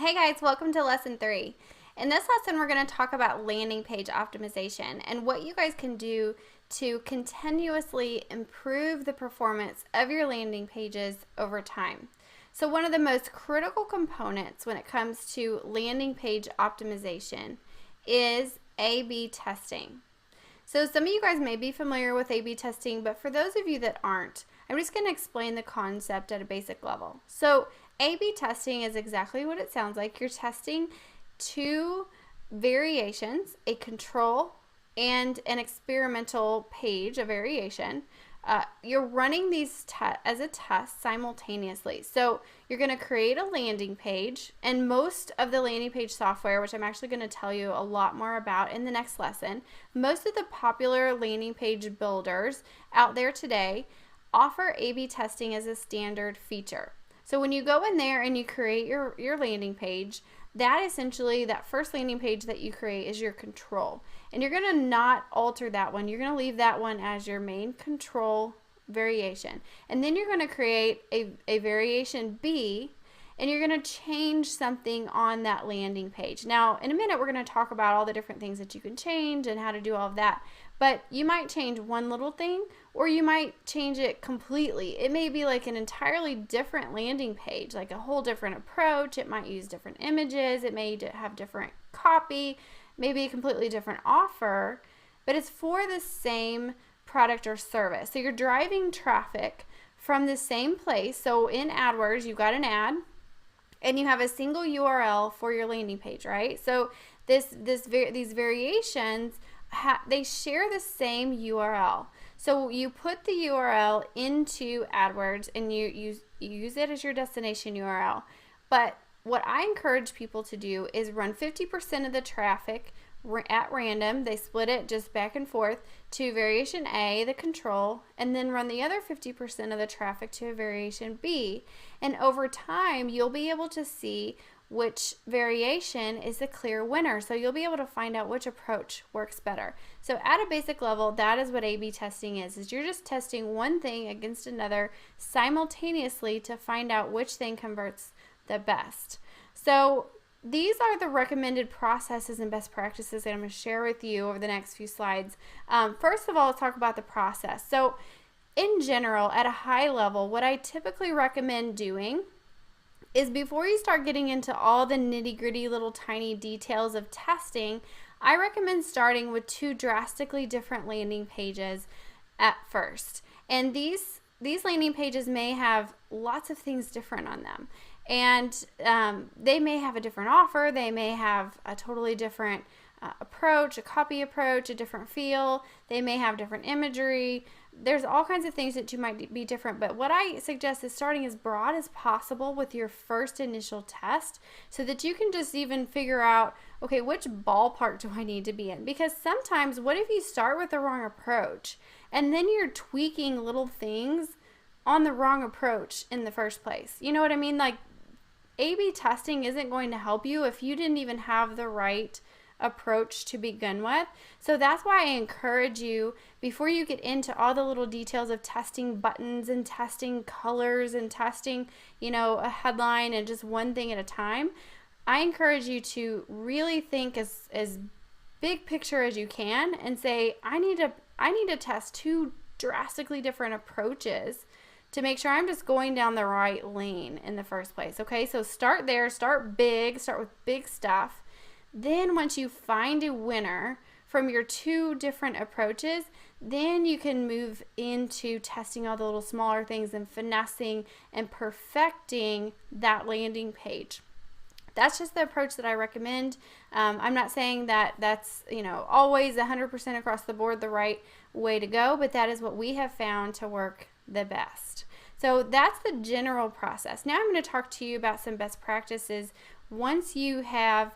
Hey guys, welcome to lesson 3. In this lesson, we're going to talk about landing page optimization and what you guys can do to continuously improve the performance of your landing pages over time. So one of the most critical components when it comes to landing page optimization is A/B testing. So some of you guys may be familiar with A/B testing, but for those of you that aren't, I'm just going to explain the concept at a basic level. So A/B testing is exactly what it sounds like. You're testing two variations, a control and an experimental page, a variation. You're running these as a test simultaneously. So you're going to create a landing page, and most of the landing page software, which I'm actually going to tell you a lot more about in the next lesson, most of the popular landing page builders out there today offer A/B testing as a standard feature. So when you go in there and you create your landing page, that first landing page that you create is your control. And you're going to not alter that one. You're going to leave that one as your main control variation. And then you're going to create a variation B, and you're going to change something on that landing page. Now, in a minute, we're going to talk about all the different things that you can change and how to do all of that. But you might change one little thing, or you might change it completely. It may be like an entirely different landing page, like a whole different approach. It might use different images. It may have different copy, maybe a completely different offer, but it's for the same product or service. So you're driving traffic from the same place. So in AdWords, you've got an ad, and you have a single URL for your landing page, right? So these variations, they share the same URL. So you put the URL into AdWords and you use it as your destination URL. But what I encourage people to do is run 50% of the traffic at random. They split it just back and forth to variation A, the control, and then run the other 50% of the traffic to variation B. And over time, you'll be able to see which variation is the clear winner. So you'll be able to find out which approach works better. So at a basic level, that is what A/B testing is you're just testing one thing against another simultaneously to find out which thing converts the best. So these are the recommended processes and best practices that I'm going to share with you over the next few slides. First of all, let's talk about the process. So in general, at a high level, what I typically recommend doing is before you start getting into all the nitty-gritty little tiny details of testing, I recommend starting with two drastically different landing pages at first. And these landing pages may have lots of things different on them. And they may have a different offer, they may have a totally different approach, a copy approach, a different feel, they may have different imagery. There's all kinds of things that you might be different, but what I suggest is starting as broad as possible with your first initial test so that you can just even figure out, okay, which ballpark do I need to be in? Because sometimes, what if you start with the wrong approach and then you're tweaking little things on the wrong approach in the first place? You know what I mean? Like, A/B testing isn't going to help you if you didn't even have the right approach to begin with. So that's why I encourage you, before you get into all the little details of testing buttons and testing colors and testing, a headline and just one thing at a time, I encourage you to really think as big picture as you can and say, I need to test two drastically different approaches to make sure I'm just going down the right lane in the first place. Okay, so start there, start big, start with big stuff. Then once you find a winner from your two different approaches, then you can move into testing all the little smaller things and finessing and perfecting that landing page. That's just the approach that I recommend. I'm not saying that that's always 100% across the board the right way to go, but that is what we have found to work the best. So that's the general process. Now I'm going to talk to you about some best practices once you have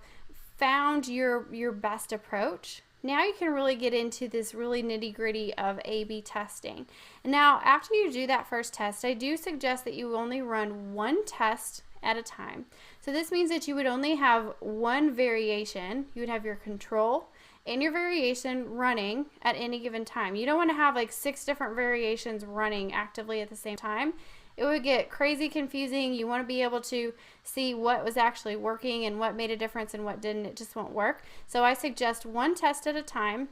found your best approach. Now you can really get into this really nitty-gritty of A/B testing. And now after you do that first test, I do suggest that you only run one test at a time. So this means that you would only have one variation. You would have your control and your variation running at any given time. You don't want to have like 6 different variations running actively at the same time. it would get crazy confusing. You want to be able to see what was actually working and what made a difference and what didn't. It just won't work. So I suggest one test at a time.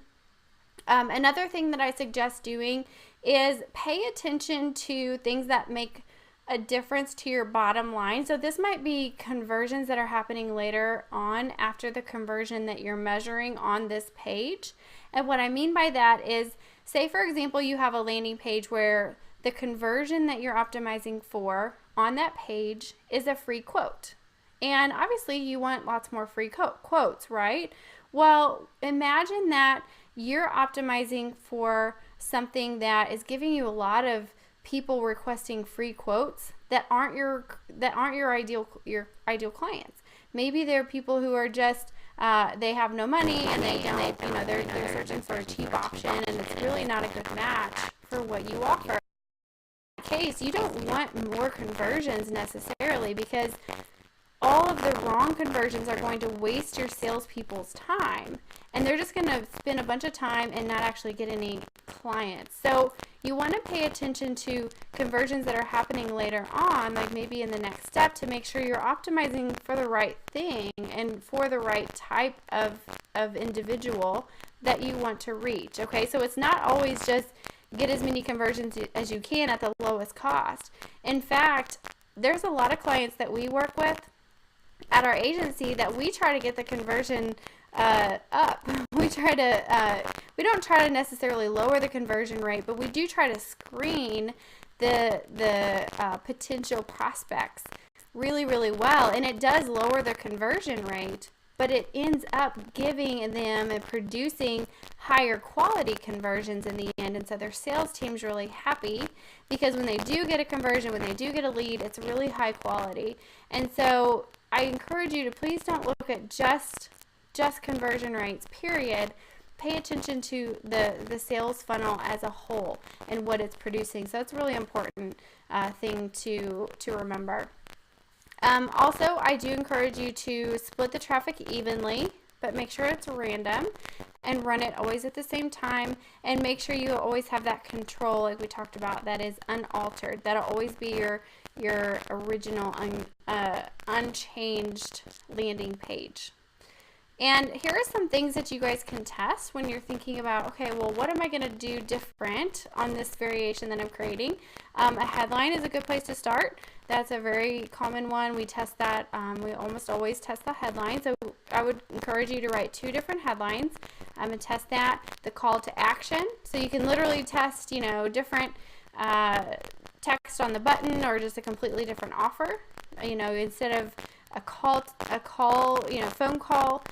Another thing that I suggest doing is pay attention to things that make a difference to your bottom line. So this might be conversions that are happening later on after the conversion that you're measuring on this page. And what I mean by that is, say for example, you have a landing page where the conversion that you're optimizing for on that page is a free quote. And obviously you want lots more free quotes, right? Well, imagine that you're optimizing for something that is giving you a lot of people requesting free quotes that aren't your ideal clients. Maybe they're people who are just they have no money and they're searching for a cheap option, and it's really not a good match for what you offer. In that case, you don't want more conversions necessarily, because all of the wrong conversions are going to waste your salespeople's time, and they're just going to spend a bunch of time and not actually get any clients. So you want to pay attention to conversions that are happening later on, like maybe in the next step, to make sure you're optimizing for the right thing and for the right type of individual that you want to reach. Okay, so it's not always just get as many conversions as you can at the lowest cost. In fact, there's a lot of clients that we work with at our agency that we try to get the conversion up. We don't try to necessarily lower the conversion rate, but we do try to screen the potential prospects really, really well, and it does lower the conversion rate, but it ends up giving them and producing higher quality conversions in the end. And so their sales team's really happy, because when they do get a conversion, when they do get a lead, it's really high quality. And so I encourage you to please don't look at just conversion rates, period. Pay attention to the sales funnel as a whole and what it's producing. So it's a really important thing to remember. Also, I do encourage you to split the traffic evenly, but make sure it's random, and run it always at the same time, and make sure you always have that control, like we talked about, that is unaltered. That'll always be your original unchanged landing page. And here are some things that you guys can test when you're thinking about, okay, well, what am I going to do different on this variation that I'm creating? A headline is a good place to start. That's a very common one. We test that. We almost always test the headline. So I would encourage you to write 2 different headlines and test that. The call to action. So you can literally test, different text on the button, or just a completely different offer. Instead of a phone call,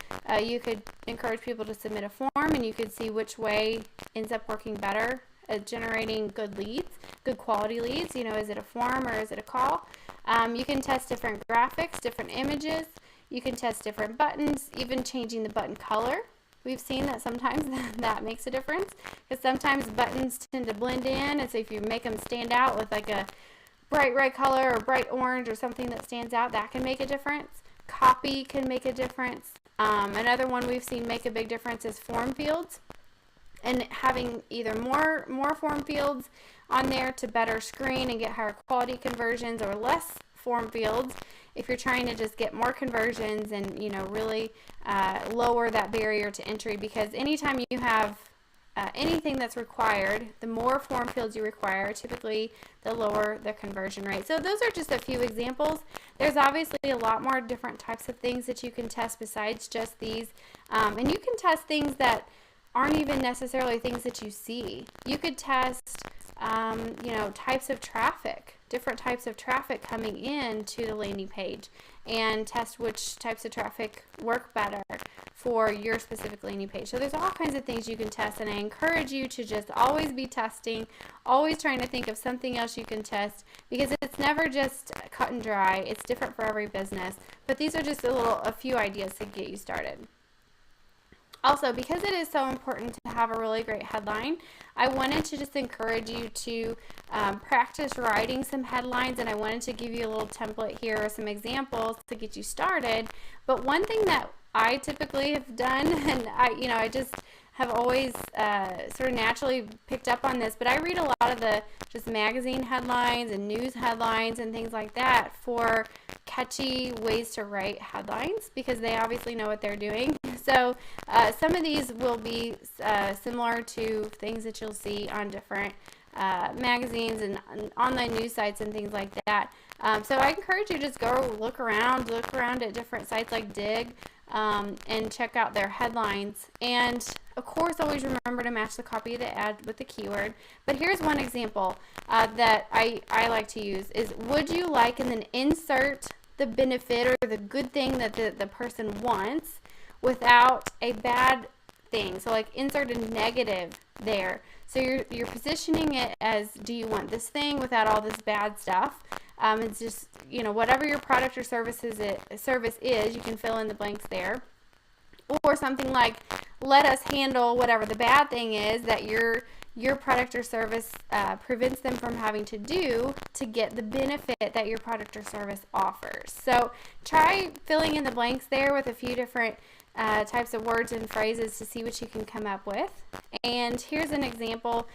you could encourage people to submit a form, and you could see which way ends up working better at generating good leads, good quality leads. Is it a form or is it a call? You can test different graphics, different images. You can test different buttons, even changing the button color. We've seen that sometimes that makes a difference, because sometimes buttons tend to blend in, and so if you make them stand out with like a bright red color or bright orange or something that stands out, that can make a difference. Copy can make a difference. Another one we've seen make a big difference is form fields, and having either more form fields on there to better screen and get higher quality conversions, or less form fields if you're trying to just get more conversions and really lower that barrier to entry. Because anytime you have anything that's required, the more form fields you require, typically the lower the conversion rate. So those are just a few examples. There's obviously a lot more different types of things that you can test besides just these, and you can test things that aren't even necessarily things that you see. You could test types of traffic, different types of traffic coming in to the landing page, and test which types of traffic work better for your specific landing page. So there's all kinds of things you can test, and I encourage you to just always be testing, always trying to think of something else you can test, because it's never just cut and dry. It's different for every business, but these are just a few ideas to get you started. Also, because it is so important to have a really great headline, I wanted to just encourage you to practice writing some headlines, and I wanted to give you a little template here or some examples to get you started. But one thing that I typically have done, and I have always sort of naturally picked up on this, but I read a lot of the just magazine headlines and news headlines and things like that for catchy ways to write headlines, because they obviously know what they're doing. So some of these will be similar to things that you'll see on different magazines and online news sites and things like that. So I encourage you to just go look around at different sites like Dig, and check out their headlines. And of course, always remember to match the copy of the ad with the keyword. But here's one example that I like to use is, would you like, and then insert the benefit or the good thing that the person wants without a bad thing. So like insert a negative there. So you're positioning it as, do you want this thing without all this bad stuff? It's just, you know, whatever your product or service is, you can fill in the blanks there. Or something like, let us handle whatever the bad thing is that your product or service prevents them from having to do to get the benefit that your product or service offers. So try filling in the blanks there with a few different types of words and phrases to see what you can come up with. And here's an example.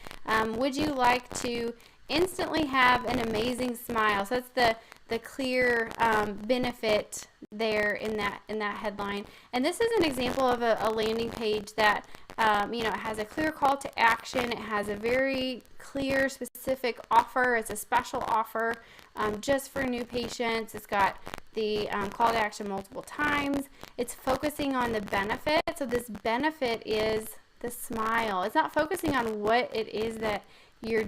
Would you like to instantly have an amazing smile? So that's the clear benefit there in that headline. And this is an example of a landing page that you know, it has a clear call to action. It has a very clear, specific offer. It's a special offer just for new patients. It's got the call to action multiple times. It's focusing on the benefit. So this benefit is the smile. It's not focusing on what it is that you're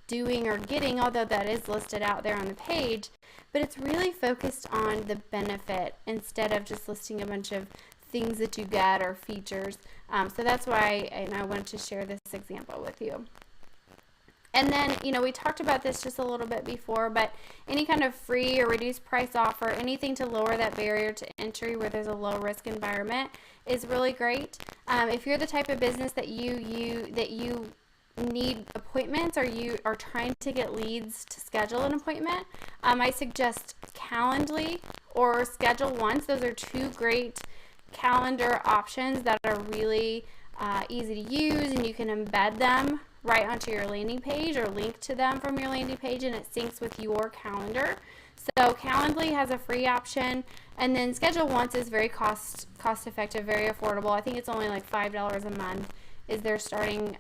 doing or getting, although that is listed out there on the page, but it's really focused on the benefit instead of just listing a bunch of things that you get or features. So that's why I wanted to share this example with you. And then, you know, we talked about this just a little bit before, but any kind of free or reduced price offer, anything to lower that barrier to entry where there's a low risk environment is really great. If you're the type of business that you need appointments, or you are trying to get leads to schedule an appointment, I suggest Calendly or Schedule Once. Those are two great calendar options that are really easy to use, and you can embed them right onto your landing page or link to them from your landing page, and it syncs with your calendar. So Calendly has a free option, and then Schedule Once is very cost effective, very affordable. I think it's only like $5 a month is their starting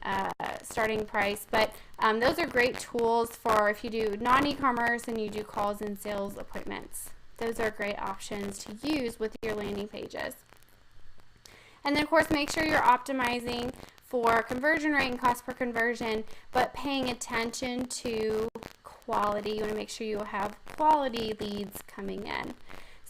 price. But those are great tools for if you do non-e-commerce and you do calls and sales appointments. Those are great options to use with your landing pages. And then of course, make sure you're optimizing for conversion rate and cost per conversion, but paying attention to quality. You want to make sure you have quality leads coming in.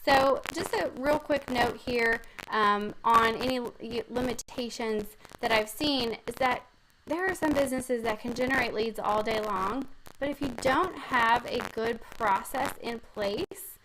So just a real quick note here on any limitations that I've seen is that there are some businesses that can generate leads all day long, but if you don't have a good process in place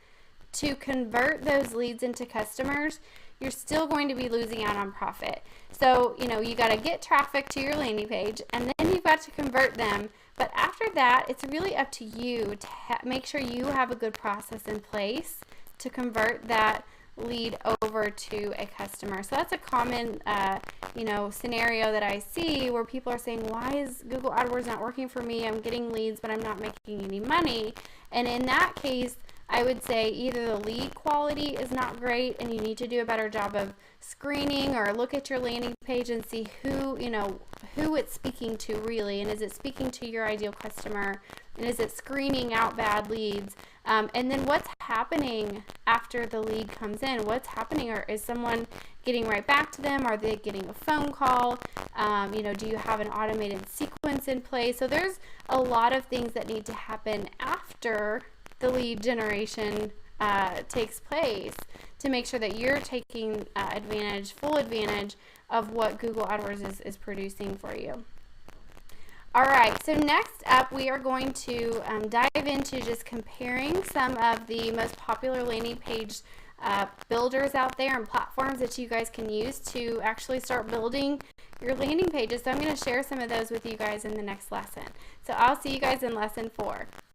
to convert those leads into customers, you're still going to be losing out on profit. So, you know, you got to get traffic to your landing page, and then you've got to convert them. But after that, it's really up to you to make sure you have a good process in place to convert that lead over to a customer. So that's a common you know, scenario that I see where people are saying, why is Google AdWords not working for me? I'm getting leads, but I'm not making any money. And in that case, I would say either the lead quality is not great and you need to do a better job of screening, or look at your landing page and see who, you know, who it's speaking to really, and is it speaking to your ideal customer, and is it screening out bad leads, and then what's happening after the lead comes in. What's happening, or is someone getting right back to them? Are they getting a phone call? You know, do you have an automated sequence in place? So there's a lot of things that need to happen after the lead generation takes place to make sure that you're taking full advantage of what Google AdWords is producing for you. All right, so next up we are going to dive into just comparing some of the most popular landing page builders out there and platforms that you guys can use to actually start building your landing pages. So I'm going to share some of those with you guys in the next lesson. So I'll see you guys in lesson 4.